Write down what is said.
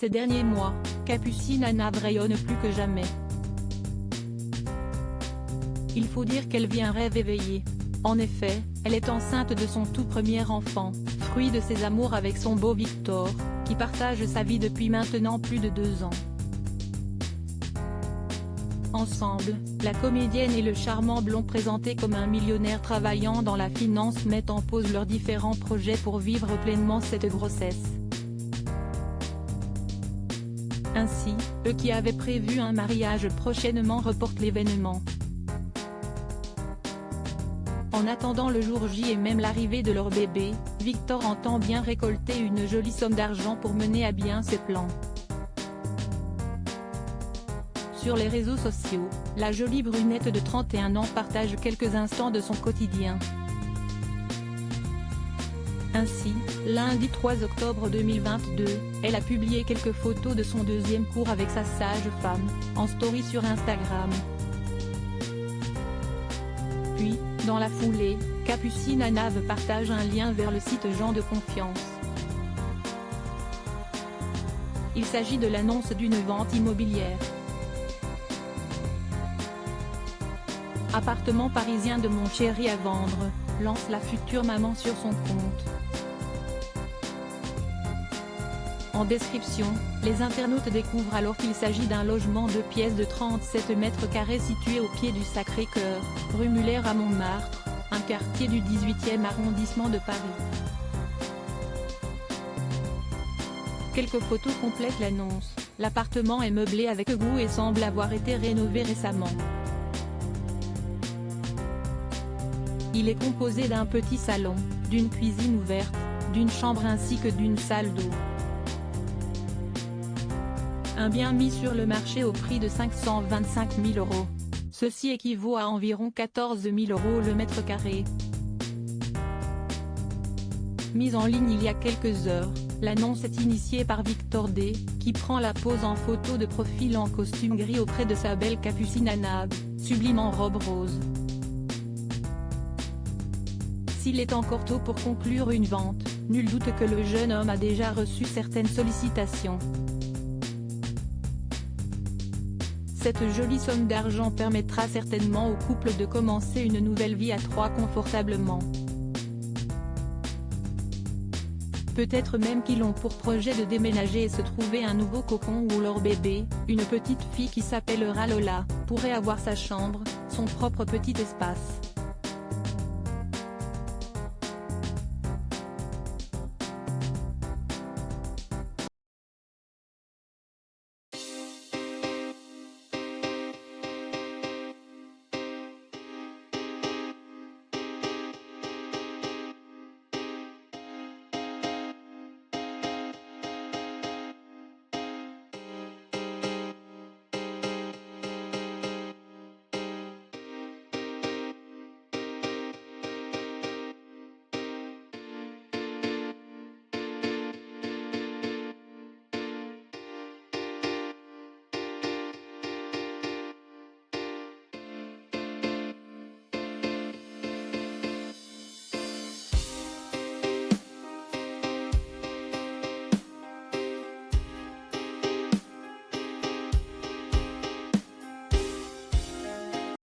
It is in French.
Ces derniers mois, Capucine Anave rayonne plus que jamais. Il faut dire qu'elle vit un rêve éveillé. En effet, elle est enceinte de son tout premier enfant, fruit de ses amours avec son beau Victor, qui partage sa vie depuis maintenant plus de 2 ans. Ensemble, la comédienne et le charmant blond présenté comme un millionnaire travaillant dans la finance mettent en pause leurs différents projets pour vivre pleinement cette grossesse. Ainsi, eux qui avaient prévu un mariage prochainement reportent l'événement. En attendant le jour J et même l'arrivée de leur bébé, Victor entend bien récolter une jolie somme d'argent pour mener à bien ses plans. Sur les réseaux sociaux, la jolie brunette de 31 ans partage quelques instants de son quotidien. Ainsi, lundi 3 octobre 2022, elle a publié quelques photos de son deuxième cours avec sa sage-femme, en story sur Instagram. Puis, dans la foulée, Capucine Anave partage un lien vers le site Gens de confiance. Il s'agit de l'annonce d'une vente immobilière. Appartement parisien de mon chéri à vendre, lance la future maman sur son compte. En description, les internautes découvrent alors qu'il s'agit d'un logement 2 pièces de 37 mètres carrés situé au pied du Sacré-Cœur, rue Muller à Montmartre, un quartier du 18e arrondissement de Paris. Quelques photos complètent l'annonce. L'appartement est meublé avec goût et semble avoir été rénové récemment. Il est composé d'un petit salon, d'une cuisine ouverte, d'une chambre ainsi que d'une salle d'eau. Un bien mis sur le marché au prix de 525 000 €. Ceci équivaut à environ 14 000 € le mètre carré. Mise en ligne il y a quelques heures, l'annonce est initiée par Victor D, qui prend la pose en photo de profil en costume gris auprès de sa belle Capucine Anave, sublime en robe rose. S'il est encore tôt pour conclure une vente, nul doute que le jeune homme a déjà reçu certaines sollicitations. Cette jolie somme d'argent permettra certainement au couple de commencer une nouvelle vie à 3 confortablement. Peut-être même qu'ils ont pour projet de déménager et se trouver un nouveau cocon où leur bébé, une petite fille qui s'appellera Lola, pourrait avoir sa chambre, son propre petit espace.